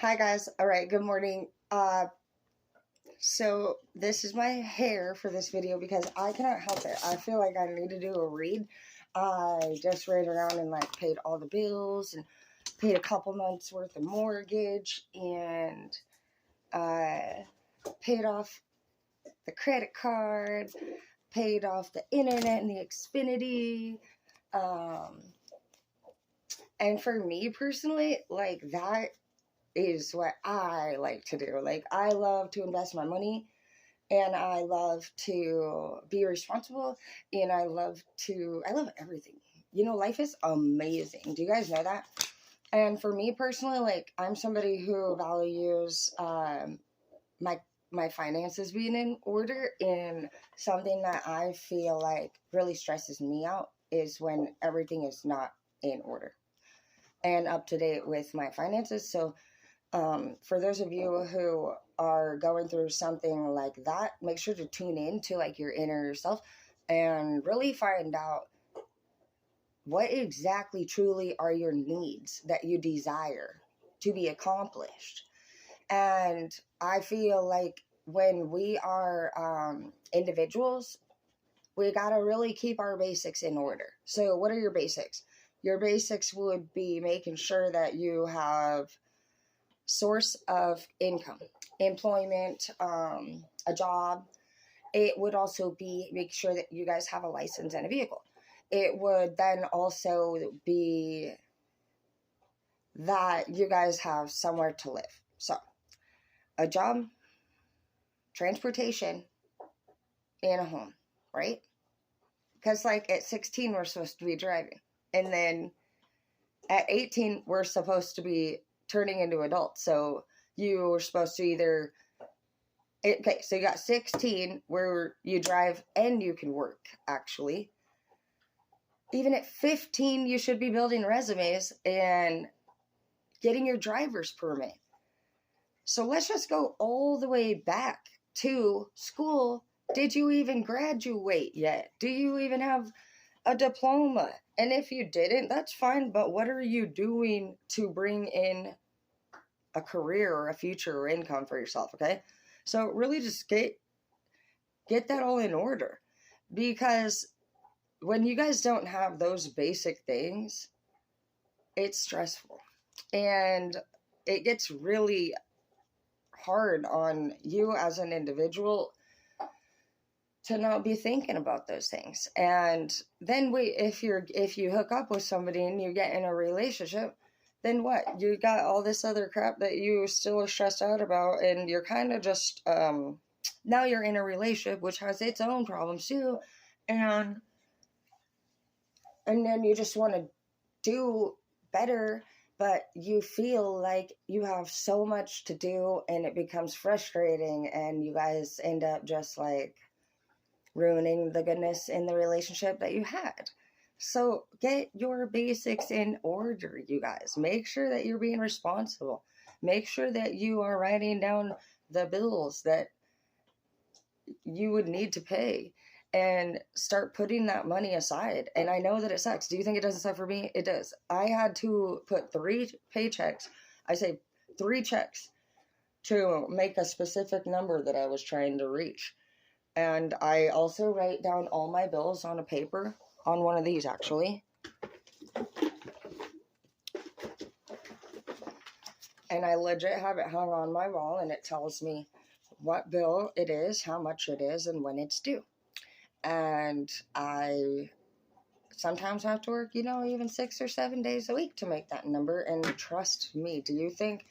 Hi guys. All right, good morning. So this is my hair for this video because I cannot help it. I feel like I need to do a read. I just ran around and paid all the bills and paid a couple months worth of mortgage and paid off the credit card, paid off the internet and the Xfinity. Um, and for me personally, that is what I like to do. I love to invest my money and I love to be responsible and I love everything. Life is amazing. Do you guys know that? And for me personally, I'm somebody who values my my finances being in order, and something that I feel like really stresses me out is when everything is not in order and up to date with my finances. So for those of you who are going through something like that, make sure to tune in to your inner self and really find out what exactly truly are your needs that you desire to be accomplished. And I feel like when we are individuals, we got to really keep our basics in order. So what are your basics? Your basics would be making sure that you have source of income, employment, a job. It would also be make sure that you guys have a license and a vehicle. It would then also be that you guys have somewhere to live. So, a job, transportation, and a home, right? Because at 16, we're supposed to be driving. And then at 18, we're supposed to be turning into adults. So, you were supposed to either okay, so you got 16 where you drive and you can work, actually. Even at 15, you should be building resumes and getting your driver's permit. So let's just go all the way back to school. Did you even graduate yet? Do you even have a diploma? And if you didn't, that's fine, but what are you doing to bring in a career or a future or income for yourself, okay? So really just get that all in order, because when you guys don't have those basic things, it's stressful and it gets really hard on you as an individual to not be thinking about those things. And then if you hook up with somebody and you get in a relationship, then what? You got all this other crap that you still are stressed out about, and you're kind of just now you're in a relationship which has its own problems too, and then you just want to do better, but you feel like you have so much to do and it becomes frustrating, and you guys end up just ruining the goodness in the relationship that you had. So get your basics in order, you guys. Make sure that you're being responsible. Make sure that you are writing down the bills that you would need to pay and start putting that money aside. And I know that it sucks. Do you think it doesn't suck for me? It does. I had to put 3 paychecks. I say 3 checks to make a specific number that I was trying to reach. And I also write down all my bills on a paper, on one of these actually. And I legit have it hung on my wall, and it tells me what bill it is, how much it is, and when it's due. And I sometimes have to work, even 6 or 7 days a week to make that number. And trust me, do you think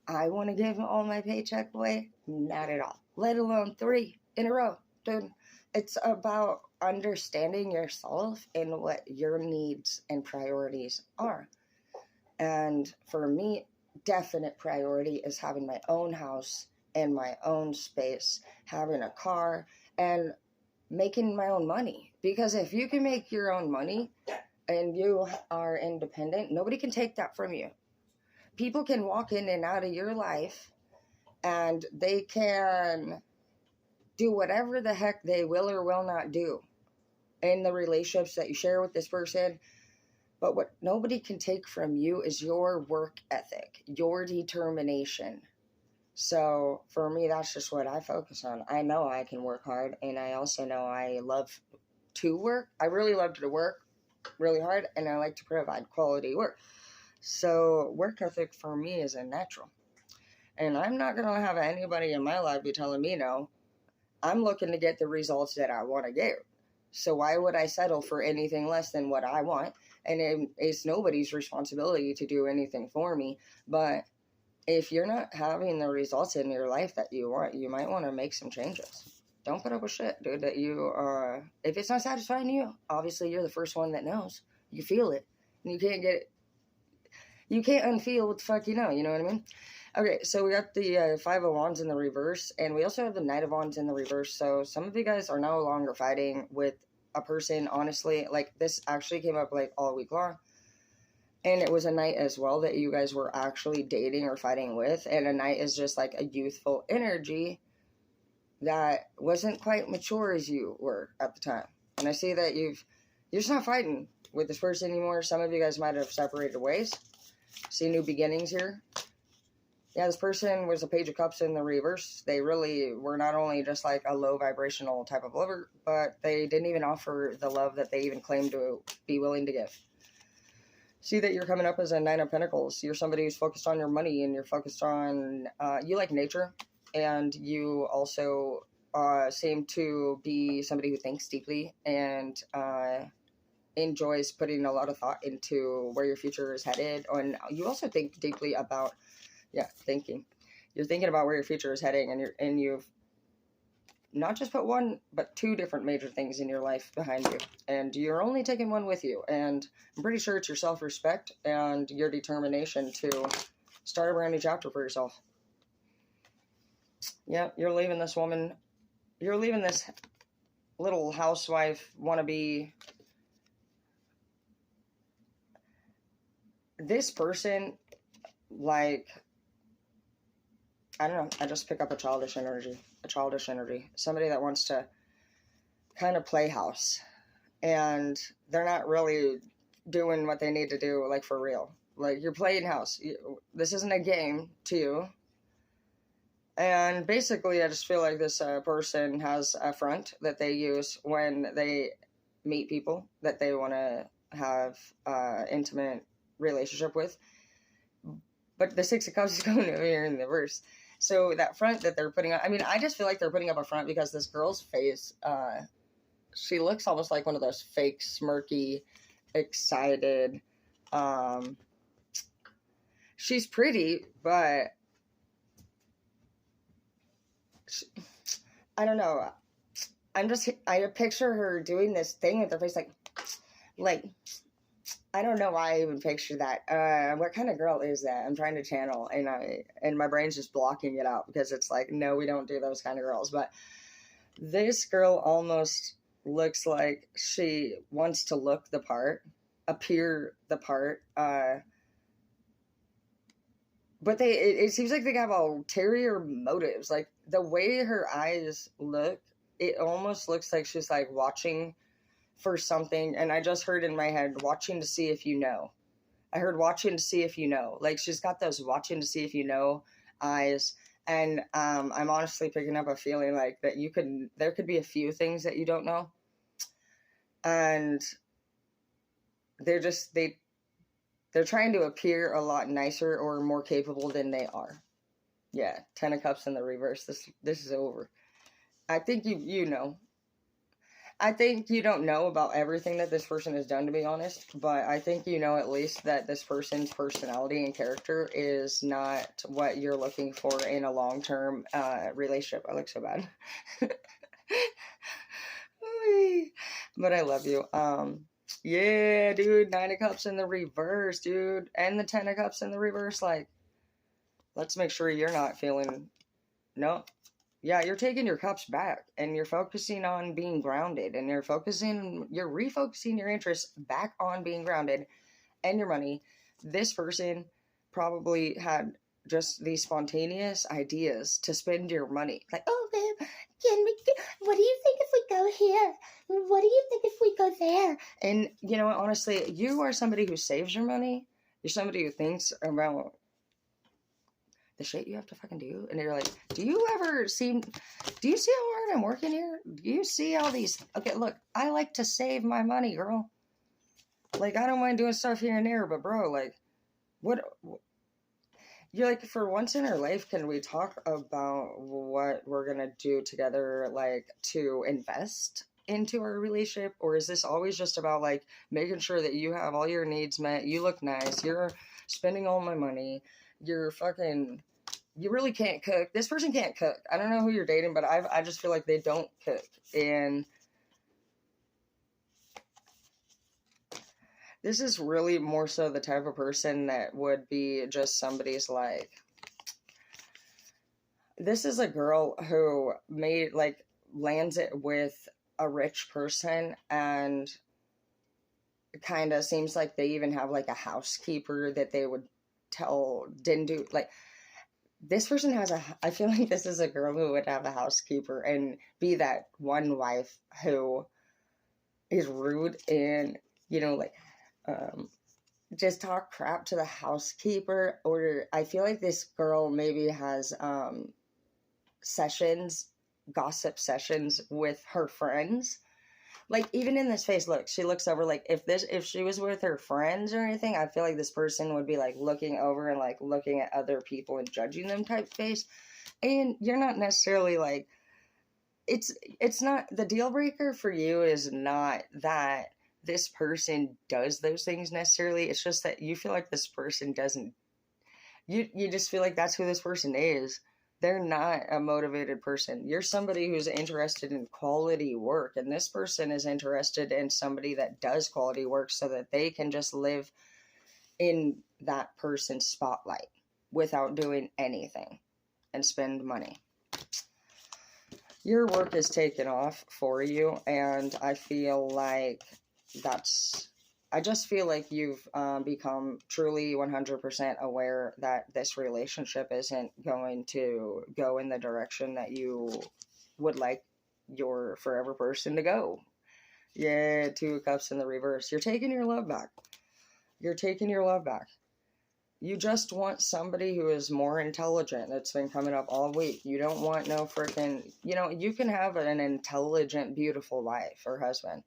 I want to give all my paycheck away? Not at all. Let alone 3 in a row. Dude, it's about understanding yourself and what your needs and priorities are. And for me, definite priority is having my own house and my own space, having a car, and making my own money. Because if you can make your own money and you are independent, nobody can take that from you. People can walk in and out of your life and they can do whatever the heck they will or will not do in the relationships that you share with this person. But what nobody can take from you is your work ethic, your determination. So for me, that's just what I focus on. I know I can work hard, and I also know I love to work. I really love to work really hard, and I like to provide quality work. So work ethic for me is a natural. And I'm not going to have anybody in my life be telling me no. I'm looking to get the results that I want to get. So why would I settle for anything less than what I want? And it's nobody's responsibility to do anything for me. But if you're not having the results in your life that you want, you might want to make some changes. Don't put up with shit, dude, that you if it's not satisfying you, obviously you're the first one that knows. You feel it. And you can't get it. You can't unfeel what the fuck you know what I mean? Okay, so we got the Five of Wands in the reverse, and we also have the Knight of Wands in the reverse. So some of you guys are no longer fighting with a person, honestly. Like, this actually came up, like, all week long. And it was a knight as well that you guys were actually dating or fighting with. And a knight is just, like, a youthful energy that wasn't quite mature as you were at the time. And I see that you're just not fighting with this person anymore. Some of you guys might have separated ways. See new beginnings here. Yeah, this person was a Page of Cups in the reverse. They really were not only just like a low vibrational type of lover, but they didn't even offer the love that they even claimed to be willing to give. See that you're coming up as a Nine of Pentacles. You're somebody who's focused on your money, and you're focused on, you like nature, and you also seem to be somebody who thinks deeply and enjoys putting a lot of thought into where your future is headed. And you also think deeply about thinking. You're thinking about where your future is heading, and you've not just put one, but two different major things in your life behind you. And you're only taking one with you. And I'm pretty sure it's your self-respect and your determination to start a brand new chapter for yourself. Yeah, you're leaving this woman. You're leaving this little housewife wannabe. This person, like, I don't know, I just pick up a childish energy. Somebody that wants to kind of play house. And they're not really doing what they need to do, like, for real. Like, you're playing house. This isn't a game to you. And basically, I just feel like this person has a front that they use when they meet people that they want to have intimate relationship with. But the Six of Cups is going over here in the reverse. So that front that they're putting up, I mean, I just feel like they're putting up a front because this girl's face, she looks almost like one of those fake, smirky, excited, she's pretty, but I don't know. I picture her doing this thing with her face, like, I don't know why I even picture that. What kind of girl is that? I'm trying to channel, and my brain's just blocking it out because it's like, no, we don't do those kind of girls. But this girl almost looks like she wants to look the part, appear the part. But it seems like they have ulterior motives. Like, the way her eyes look, it almost looks like she's, like, watching for something. And I just heard in my head, watching to see if you know. I heard watching to see if you know. Like, she's got those watching to see if you know eyes. And I'm honestly picking up a feeling like that there could be a few things that you don't know. And they're trying to appear a lot nicer or more capable than they are. Yeah, Ten of Cups in the reverse. This is over. I think you know. I think you don't know about everything that this person has done, to be honest, but I think you know at least that this person's personality and character is not what you're looking for in a long-term relationship. I look so bad. But I love you. Yeah, dude, Nine of Cups in the reverse, dude, and the Ten of Cups in the reverse. Like, let's make sure you're not feeling, no. Yeah, you're taking your cups back, and you're focusing on being grounded, and you're refocusing your interest back on being grounded and your money. This person probably had just these spontaneous ideas to spend your money. Like, oh, babe, what do you think if we go here? What do you think if we go there? And, you know what, honestly, you are somebody who saves your money. You're somebody who thinks about the shit you have to fucking do. And you're like, do you see how hard I'm working here? Do you see all these? Okay, look, I like to save my money, girl. Like, I don't mind doing stuff here and there, but bro, like, what you're like, for once in our life, can we talk about what we're gonna do together, like, to invest into our relationship? Or is this always just about, like, making sure that you have all your needs met, you look nice, you're spending all my money, you're fucking, you really can't cook. This person can't cook. I don't know who you're dating, but I just feel like they don't cook. And this is really more so the type of person that would be just somebody's, like, this is a girl who lands it with a rich person, and kind of seems like they even have, like, a housekeeper that they would didn't do, like, this person I feel like this is a girl who would have a housekeeper and be that one wife who is rude and, like, just talk crap to the housekeeper. Or I feel like this girl maybe has gossip sessions with her friends. Like, even in this face, look, she looks over, like, if she was with her friends or anything, I feel like this person would be, like, looking over and, like, looking at other people and judging them type face. And you're not necessarily, like, it's not, the deal breaker for you is not that this person does those things necessarily. It's just that you feel like this person doesn't, you just feel like that's who this person is. They're not a motivated person. You're somebody who's interested in quality work, and this person is interested in somebody that does quality work so that they can just live in that person's spotlight without doing anything and spend money. Your work is taken off for you, and I feel like I just feel like you've become truly 100% aware that this relationship isn't going to go in the direction that you would like your forever person to go. Yeah, 2 of Cups in the reverse. You're taking your love back. You're taking your love back. You just want somebody who is more intelligent. That's been coming up all week. You don't want no freaking, you can have an intelligent, beautiful wife or husband.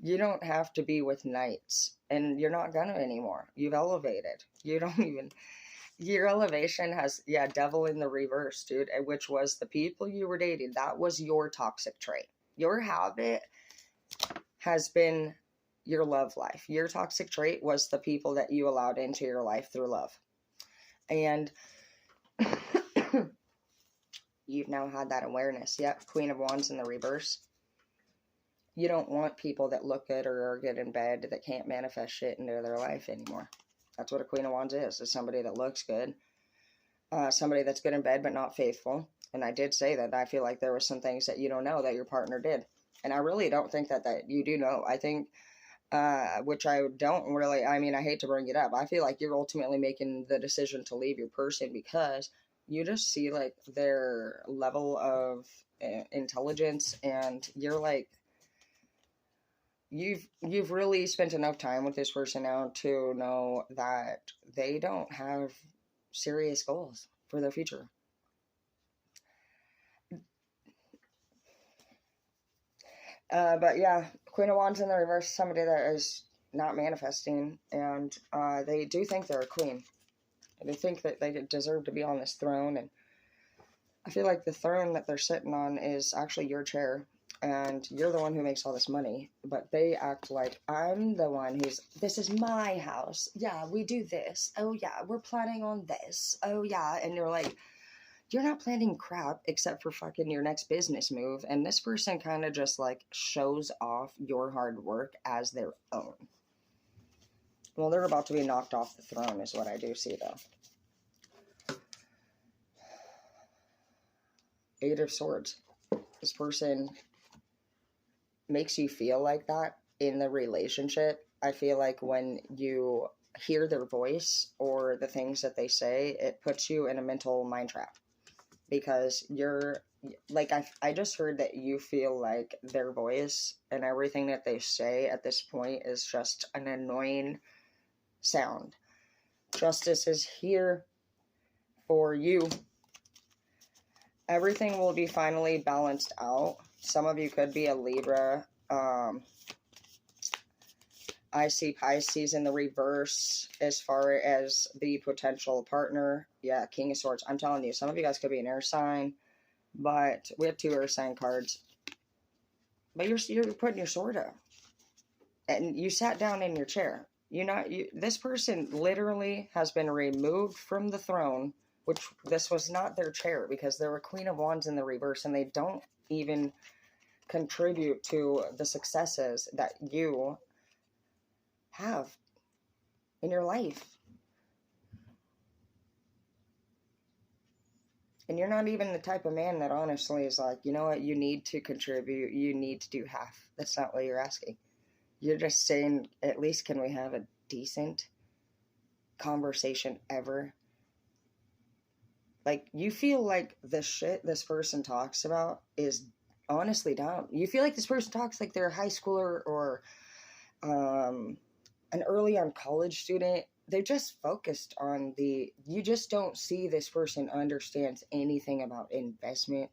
You don't have to be with knights, and you're not gonna anymore. You've elevated. Your elevation has, devil in the reverse, dude, which was the people you were dating. That was your toxic trait. Your habit has been your love life. Your toxic trait was the people that you allowed into your life through love. And you've now had that awareness. Yep, Queen of Wands in the reverse. You don't want people that look good or are good in bed that can't manifest shit into their life anymore. That's what a Queen of Wands is somebody that looks good. Somebody that's good in bed but not faithful. And I did say that I feel like there were some things that you don't know that your partner did. And I really don't think that you do know. I think, which I don't really, I hate to bring it up. I feel like you're ultimately making the decision to leave your person because you just see, like, their level of intelligence, and you're like, you've really spent enough time with this person now to know that they don't have serious goals for their future. But yeah, Queen of Wands in the reverse, somebody that is not manifesting, and they do think they're a queen. They think that they deserve to be on this throne, and I feel like the throne that they're sitting on is actually your chair. And you're the one who makes all this money, but they act like I'm the one this is my house. Yeah, we do this. Oh yeah, we're planning on this. Oh yeah. And you're like, you're not planning crap except for fucking your next business move. And this person kind of just, like, shows off your hard work as their own. Well, they're about to be knocked off the throne is what I do see, though. 8 of Swords. This person makes you feel like that in the relationship. I feel like when you hear their voice or the things that they say, it puts you in a mental mind trap, because you're like, I just heard that you feel like their voice and everything that they say at this point is just an annoying sound. Justice is here. for you. Everything will be finally balanced out. Some of you could be a Libra. I see Pisces in the reverse as far as the potential partner. Yeah, King of Swords. I'm telling you, some of you guys could be an air sign, but we have 2 air sign cards. But you're putting your sword up, and you sat down in your chair. This person literally has been removed from the throne, which this was not their chair, because they're a Queen of Wands in the reverse, and they don't even contribute to the successes that you have in your life. And you're not even the type of man that honestly is like, you know what, you need to contribute, you need to do half. That's not what you're asking. You're just saying, at least can we have a decent conversation ever? Like, you feel like the shit this person talks about is honestly dumb. You feel like this person talks like they're a high schooler or an early on college student. They're just focused on you just don't see this person understands anything about investment,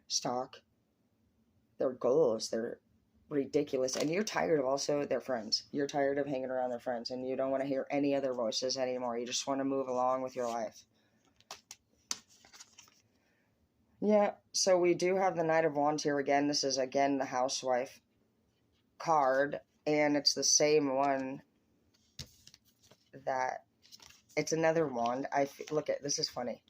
stock, their goals. They're ridiculous. And you're tired of also their friends. You're tired of hanging around their friends, and you don't want to hear any other voices anymore. You just want to move along with your life. Yeah, so we do have the Knight of Wands here again. This is, again, the housewife card, and it's the same one that, it's another wand. Look at, this is funny.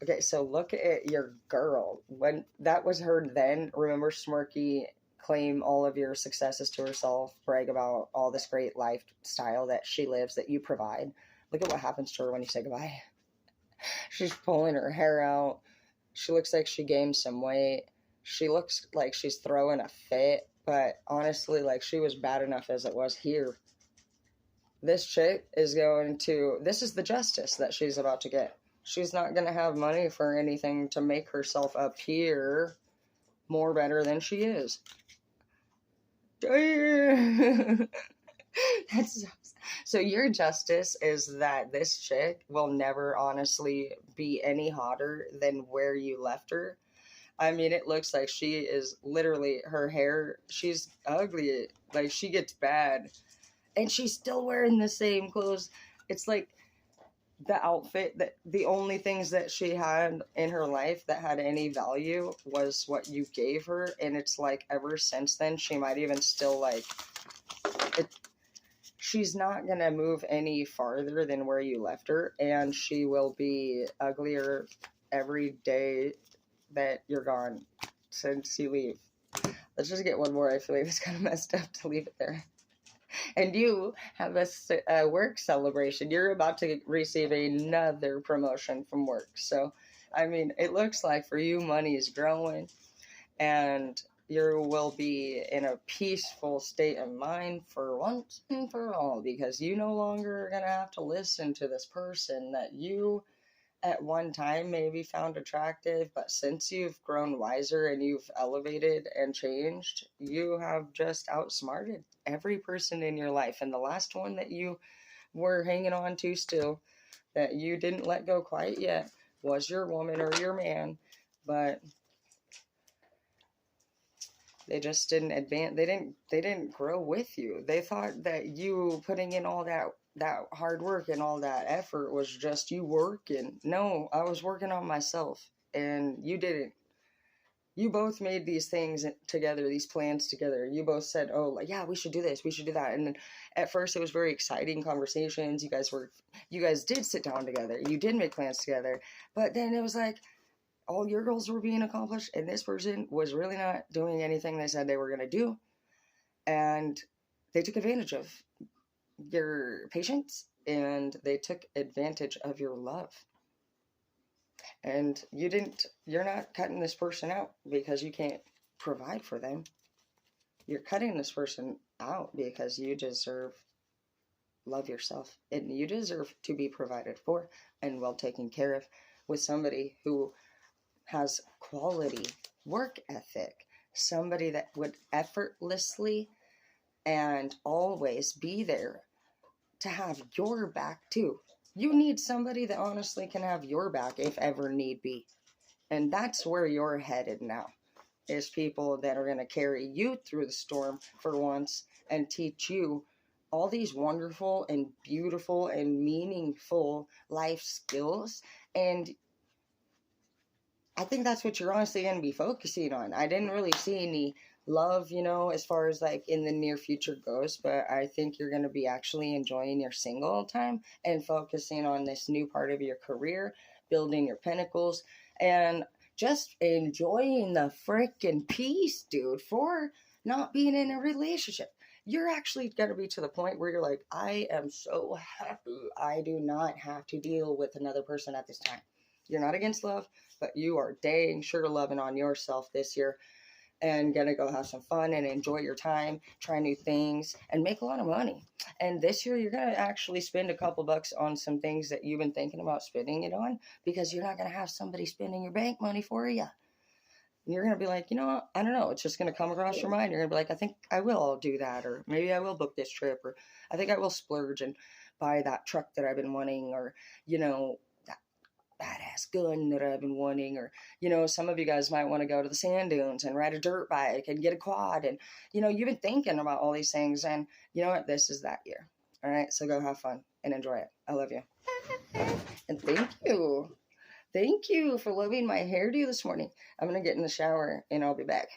Okay, so look at your girl. When that was her then, remember Smirky claim all of your successes to herself, brag about all this great lifestyle that she lives, that you provide. Look at what happens to her when you say goodbye. She's pulling her hair out. She looks like she gained some weight. She looks like she's throwing a fit, but honestly, like, she was bad enough as it was here. This chick is this is the justice that she's about to get. She's not going to have money for anything to make herself appear more better than she is. So your justice is that this chick will never honestly be any hotter than where you left her. I mean, it looks like she is literally, her hair, she's ugly. Like, she gets bad. And she's still wearing the same clothes. It's like the outfit, that the only things that she had in her life that had any value was what you gave her. And it's like, ever since then, she might even still, like, she's not going to move any farther than where you left her. And she will be uglier every day that you're gone since you leave. Let's just get one more. I feel like it's kind of messed up to leave it there. And you have a work celebration. You're about to receive another promotion from work. So, I mean, it looks like for you, money is growing, and you will be in a peaceful state of mind for once and for all, because you no longer are going to have to listen to this person that you at one time maybe found attractive, but since you've grown wiser and you've elevated and changed, you have just outsmarted every person in your life. And the last one that you were hanging on to still, that you didn't let go quite yet, was your woman or your man, but they just didn't advance. They didn't grow with you. They thought that you putting in all that hard work and all that effort was just you working. No, I was working on myself, and you didn't. You both made these things together, these plans together. You both said, oh, like, yeah, we should do this, we should do that. And then at first it was very exciting conversations. You guys did sit down together. You did make plans together. But then it was like, all your goals were being accomplished, and this person was really not doing anything they said they were going to do. And they took advantage of your patience, and they took advantage of your love. And you're not cutting this person out because you can't provide for them. You're cutting this person out because you deserve love yourself, and you deserve to be provided for and well taken care of with somebody who has quality work ethic, somebody that would effortlessly and always be there to have your back too. You need somebody that honestly can have your back if ever need be. And that's where you're headed now, is people that are going to carry you through the storm for once and teach you all these wonderful and beautiful and meaningful life skills. And I think that's what you're honestly going to be focusing on. I didn't really see any love, as far as like in the near future goes, but I think you're going to be actually enjoying your single time and focusing on this new part of your career, building your pinnacles, and just enjoying the freaking peace, dude, for not being in a relationship. You're actually going to be to the point where you're like, I am so happy I do not have to deal with another person at this time. You're not against love, but you are dang sure loving on yourself this year and gonna go have some fun and enjoy your time, try new things, and make a lot of money. And this year, you're gonna actually spend a couple bucks on some things that you've been thinking about spending it on, because you're not gonna have somebody spending your bank money for you. And you're gonna be like, I don't know. It's just gonna come across your mind. You're gonna be like, I think I will do that, or maybe I will book this trip, or I think I will splurge and buy that truck that I've been wanting, or that badass gun that I've been wanting, or some of you guys might want to go to the sand dunes and ride a dirt bike and get a quad, and you've been thinking about all these things, and you know what, this is that year. All right, so go have fun and enjoy it. I love you. And thank you for loving my hairdo this morning. I'm gonna get in the shower and I'll be back.